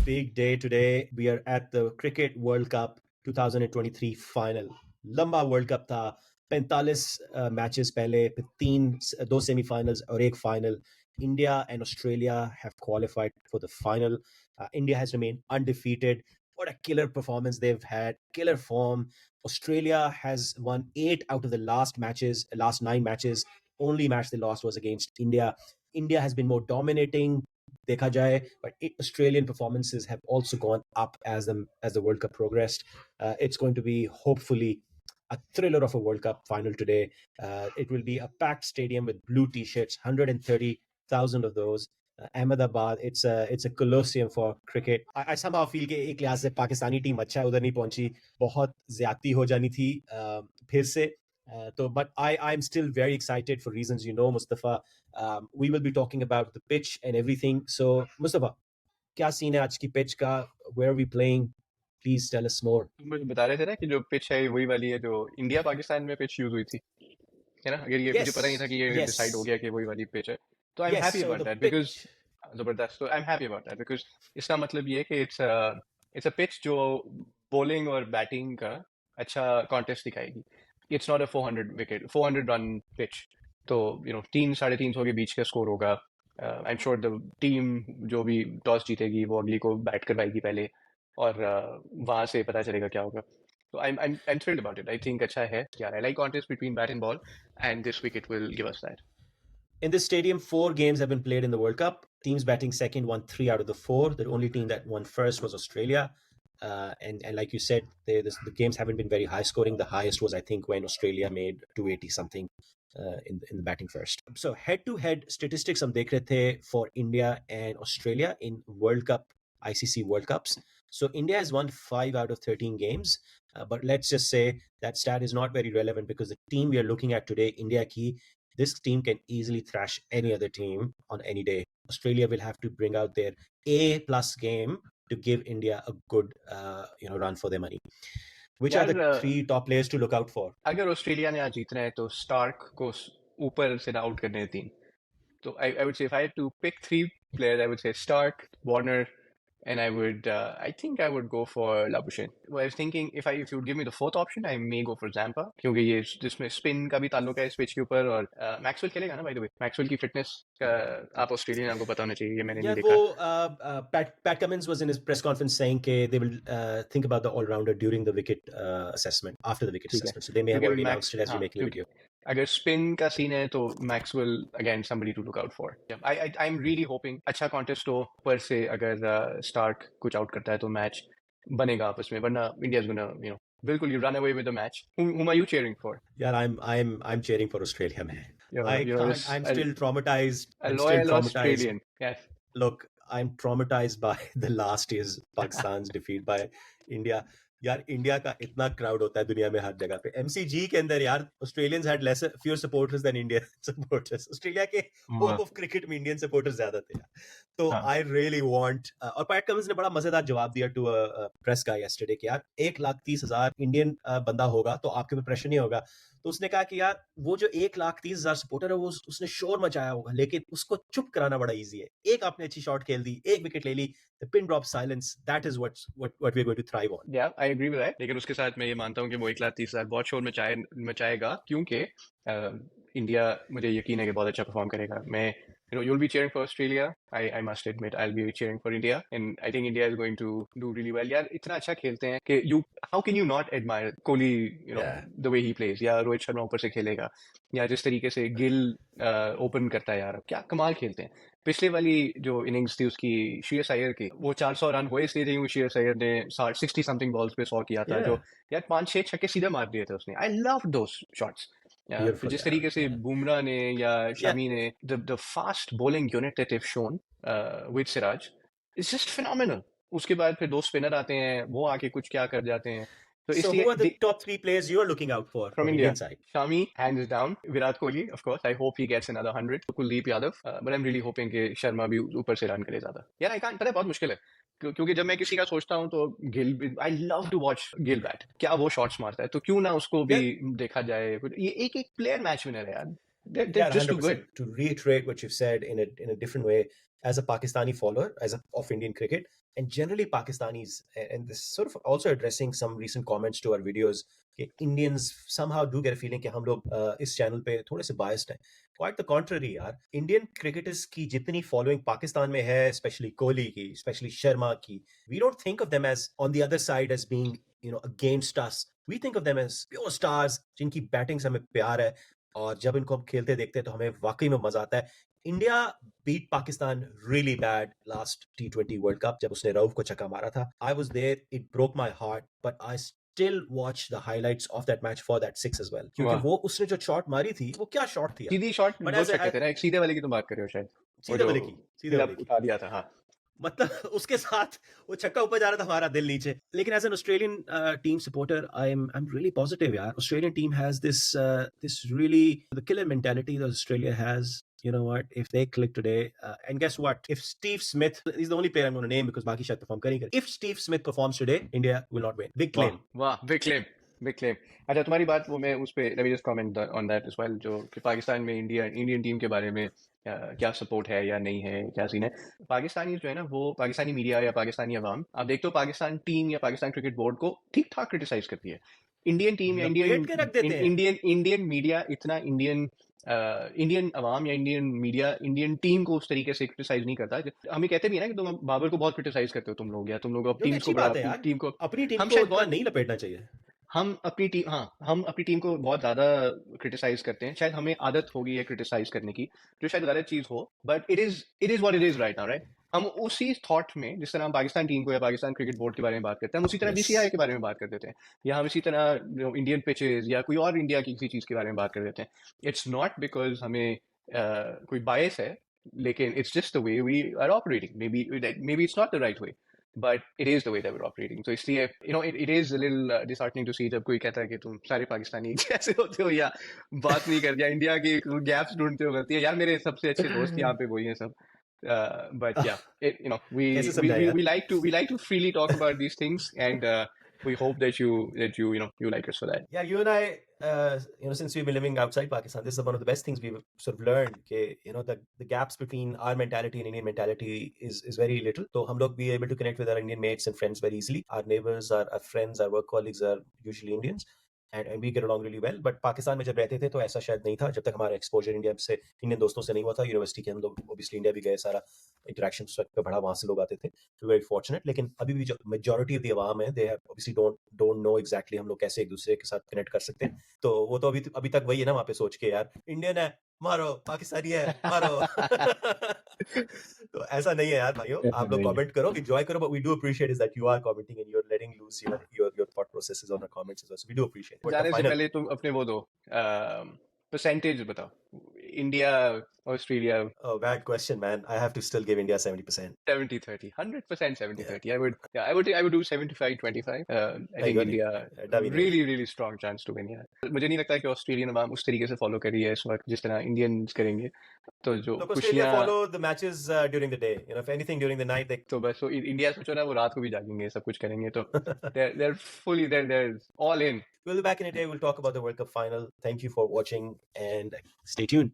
big day today. We are at the Cricket World Cup 2023 final. लंबा world cup था 45 matches पहले फिर दो सेमीफाइनल्स और एक final. India and Australia have qualified for the final. India has remained undefeated. What a killer performance they've had. Killer form. Australia has won 8 out of the last 9 matches. Only match they lost was against India. India has been more dominating. देखा जाए, but Australian performances have also gone up as the World Cup progressed. It's going to be hopefully a thriller of a World Cup final today. It will be a packed stadium with blue t-shirts, 130,000 of those. Ahmedabad, it's a colosseum for cricket. I somehow feel कि एक लिहाज से Pakistani team अच्छा है उधर नहीं पहुंची, बहुत ज्यादती हो जानी थी फिर से. But I'm still very excited for reasons you know, Mustafa. We will be talking about the pitch and everything. So, Mustafa, क्या सीन है आज की pitch का? Where are we playing? Please tell us more. मुझे बता रहे थे ना कि जो पिच है वही वाली है जो इंडिया पाकिस्तान में पिच यूज हुई थी, है ना? अगर ये मुझे पता नहीं था कि ये डिसाइड हो गया कि वही वाली पिच है, तो I am happy about that because जबरदस्त. तो I am happy about that because इसका मतलब ये है कि इट्स अ पिच जो बॉलिंग और बैटिंग का अच्छा कॉन्टेस्ट दिखाएगी. It's not a 400 run pitch. तो 300-350 के बीच का स्कोर होगा. I am sure the team जो भी टॉस जीतेगी वो अगली को बैट करवाएगी पहले, और वहां से पता चलेगा क्या होगा. So I'm thrilled about it. I think अच्छा है. Yeah, I like contest between bat and ball, and this wicket will give us that. In this stadium, 4 games have been played in the World Cup. Teams batting second won 3 out of the 4. The only team that won first was Australia. And like you said, the games haven't been very high scoring. The highest was, I think, when Australia made 280 something in the batting first. So head-to-head statistics हम देख रहे थे for India and Australia in World Cup, ICC World Cups. So India has won 5 out of 13 games. But let's just say that stat is not very relevant because the team we are looking at today, India ki, this team can easily thrash any other team on any day. Australia will have to bring out their A+ game to give India a good run for their money. Which are the 3 top players to look out for? अगर Australia ने आज जीतना है तो Stark को ऊपर से out करने हैं 3. तो I would say if I had to pick 3 players, I would say Stark, Warner, and I think I would go for Labuschagne. Well, I was thinking if you would give me the 4th option, I may go for Zampa, क्योंकि ये जिसमें spin का भी ताल्लुक है इस pitch के ऊपर. और मैक्सवेल खेलेगा ना, बाय द वे. मैक्सवेल की फिटनेस आप ऑस्ट्रेलियन आपको पता होना चाहिए, ये मैंने नहीं देखा. वो Pat Cummins was in his press conference saying that they will think about the all-rounder during the wicket assessment, after the wicket assessment. So they may have already announced it as we making the video. अगर spin का scene है तो Maxwell again somebody to look out for. I'm really hoping अच्छा contest हो. पर से अगर Stark कुछ आउट करता है तो मैच बनेगा आपस में, वरना इंडिया इज गोना बिल्कुल you run away with the match. Whom are you cheering for? Yeah, I'm cheering for Australia, man. I'm still traumatized. A loyal Australian. Yes. Look, I'm traumatized by the last year's Pakistan's defeat by India. यार India का इतना crowd होता है दुनिया में हर जगह पे. MCG के अंदर यार Australians had fewer supporters than Indian supporters. Australia के होप ऑफ क्रिकेट में इंडियन सपोर्टर्स ज्यादा थे. तो आई रियली वांट. और पैट कमिंस ने बड़ा मजेदार जवाब दिया टू प्रेस गाय यस्टरडे कि यार 1,30,000 इंडियन बंदा होगा तो आपके पे प्रेशर नहीं होगा. तो उसने कहा कि यार वो जो 1,30,000 सपोर्टर है वो उसने शोर मचाया होगा, लेकिन उसको चुप कराना बड़ा इजी है. एक आपने अच्छी शॉट खेल दी, एक विकेट ले ली, the pin drop silence, that is what we're going to thrive on. Yeah, I agree with that. लेकिन उसके साथ मैं ये मानता हूँ कि वो 1,30,000 बहुत शोर मचाएगा, क्योंकि इंडिया मुझे यकीन है कि बहुत अच्छा परफॉर्म करेगा. मैं you'll be cheering for Australia. I must admit I'll be cheering for India, and I think India is going to do really well. यार इतना अच्छा खेलते हैं कि how can you not admire Kohli, the way he plays. या रोहित शर्मा ऊपर से खेलेगा, या जिस तरीके से गिल ओपन करता है, यार क्या कमाल खेलते हैं. पिछले वाली जो इनिंग्स थी उसकी श्रेयस अय्यर की, वो 400 रन हुए इसलिए थे श्रेयस अय्यर ने 60 समथिंग बॉल्स पे 100 किया था. जो यार 5-6 छक्के सीधे मार दिए थे उसने. I love those shots. जिस तरीके से बुमराह ने या शामी ने the fast bowling unit that they've shown with Siraj is just phenomenal. उसके बाद फिर 2 स्पिनर आते हैं, वो आके कुछ क्या कर जाते हैं. So who are the top 3 players you are looking out for from Indian side? Shami, hands down. Virat Kohli, of course. I hope he gets another 100. Kuldeep Yadav. But I'm really hoping कि शर्मा भी ऊपर से run करे ज्यादा. यार I can't, पता है बहुत मुश्किल है, क्योंकि जब मैं किसी का सोचता हूँ तो Gill, I love to watch Gill bat. क्या वो शॉट्स मारता है, तो क्यों ना उसको भी देखा जाए. ये एक प्लेयर मैच विनर है यार. they're Yeah, just too good. 100%. To reiterate what you've said in a different way, as a Pakistani follower, of Indian cricket, and generally Pakistanis, and this sort of also addressing some recent comments to our videos, कि Indians somehow do get a feeling कि हम लोग इस channel पे थोड़े से biased हैं. Quite the contrary, यार. Indian cricketers की जितनी following पाकिस्तान में है, especially Kohli की, especially Sharma की, we don't think of them as on the other side as being, against us. We think of them as pure stars, जिनकी batting से हमें प्यार है, और जब इनको हम खेलते देखते हैं तो हमें वाकई में मजा आता है. India beat Pakistan really bad last T20 world cup, जब उसने रऊफ को छक्का मारा था. I was there, it broke my heart, but I still watch the highlights of that match for that six as well, क्योंकि वाह, वो उसने जो शॉट मारी थी, वो क्या शॉट थी यार. सीधी शॉट, बट दो एज छक्के थे ना, एक सीधे वाले की तुम बात कर रहे हो शायद, वो सीधे जो वाले की, सीधे सीधा वाले की, उठा दिया था, हाँ। मतलब उसके साथ वो छक्का ऊपर जा रहा था, हमारा दिल नीचे. लेकिन as an Australian team supporter, I am really positive यार. Australian team has this really the killer mentality that Australia has. You know what? If they click today, and guess what? If Steve Smith, he's the only player I'm going to name because बाकी शायद perform करेंगे. If Steve Smith performs today, India will not win. Big वाह claim. वाह, big claim, big claim. अच्छा, तुम्हारी बात वो मैं उस पे let me just comment on that as well, जो कि पाकिस्तान में इंडियन टीम के बारे में क्या सपोर्ट है या नहीं है, क्या सीन है। पाकिस्तानी जो है ना, वो पाकिस्तानी मीडिया या पाकिस्तानी अवाम, आप देखते हो पाकिस्तान टीम या पाकिस्तान क्रिकेट बोर्ड को ठीक ठाक क्रिटिसाइज करती है। इंडियन टीम या लपेट के रख देते हैं. इंडियन मीडिया इतना इंडियन अवाम या इंडियन मीडिया इंडियन टीम को उस तरीके से क्रिटिसाइज नहीं करता। हमें कहते भी है ना कि तुम बाबर को बहुत क्रिटिसाइज करते हो तुम लोग, या तुम लोग अब जो कि टीम्स को अच्छी बड़ा बात है यार. टीम को, अपनी टीम हम को शायद इतना बहुत नहीं लपेटना चाहिए. हम अपनी टीम को बहुत ज्यादा क्रिटिसाइज करते हैं। शायद हमें आदत होगी है क्रिटिसाइज करने की, जो शायद गलत चीज हो, but it is what it is right now, right. हम उसी थॉट में, जिस तरह हम पाकिस्तान टीम को या पाकिस्तान क्रिकेट बोर्ड के बारे में बात करते हैं, हम उसी तरह Yes. बीसीसीआई के बारे में बात कर देते हैं, या हम इसी तरह इंडियन पिचेस या कोई और इंडिया की किसी चीज के बारे में बात कर देते हैं। इट्स नॉट बिकॉज हमें कोई बायस है, लेकिन it's just the way we are operating. Maybe it's not the right way, but it is the way that we're operating. So इसलिए it is a little disheartening to see जब कोई कहता है कि तुम सारे पाकिस्तानी कैसे होते हो, या बात नहीं करते, या इंडिया की गैप्स ढूंढते हो करती है। यार मेरे सबसे अच्छे दोस्त यहाँ पे वही हैं सब। But yeah, we कैसे we समझाए we यार. we like to freely talk about these things, and we hope that you like us for that. Yeah, you and I, since we've been living outside Pakistan, this is one of the best things we've sort of learned. The gaps between our mentality and Indian mentality is very little. So हम लोग be able to connect with our Indian mates and friends very easily. Our neighbors, our friends, our work colleagues are usually Indians. And we get along really well. But Pakistan में जब रहते थे तो ऐसा शायद नहीं था, जब तक हमारा एक्सपोजर इंडियन दोस्तों से नहीं हुआ था. यूनिवर्सिटी के हम लोग ऑब्वियसली इंडिया भी गए, सारा इंटरेक्शन उस वक्त पे बढ़ा, वहाँ से लोग आते थे. Very fortunate. लेकिन अभी भी जो मेजॉरिटी ऑफ द अवाम है, दे ऑब्वियसली डोंट नो एग्जैक्टली हम लोग कैसे एक दूसरे के साथ कनेक्ट कर सकते हैं. तो वो तो अभी तक वही है ना, वहाँ पे सोच के यार इंडियन है मारो, पाकिस्तानी है मारो. तो ऐसा नहीं है यार भाइयों. आप लोग कमेंट करो, एंजॉय करो, but we do appreciate is that you are commenting and you are letting loose your thought processes on our comments as well. So we do appreciate. But the जाने से फाइनल, पहले तुम अपने वो दो percentage बताओ, India Australia. bad question man. I have to still give India 70%. 70-30, 100% Yeah. 70-30. I would do 75-25. I think India डा भी नहीं really really strong chance to win यार। मुझे नहीं लगता कि ऑस्ट्रेलियन अवाम उस तरीके से फॉलो कर रही है इस वक्त जिस तरह इंडियंस करेंगे। तो जो Look, Australia खुशियां, follow the matches during the day. If anything during the night, they तो बस तो इंडिया सोचो ना, वो रात को भी जागेंगे, सब कुछ करेंगे, तो they're all in. we'll be back in a day. We'll talk about the World Cup final. Thank you for watching and stay tuned.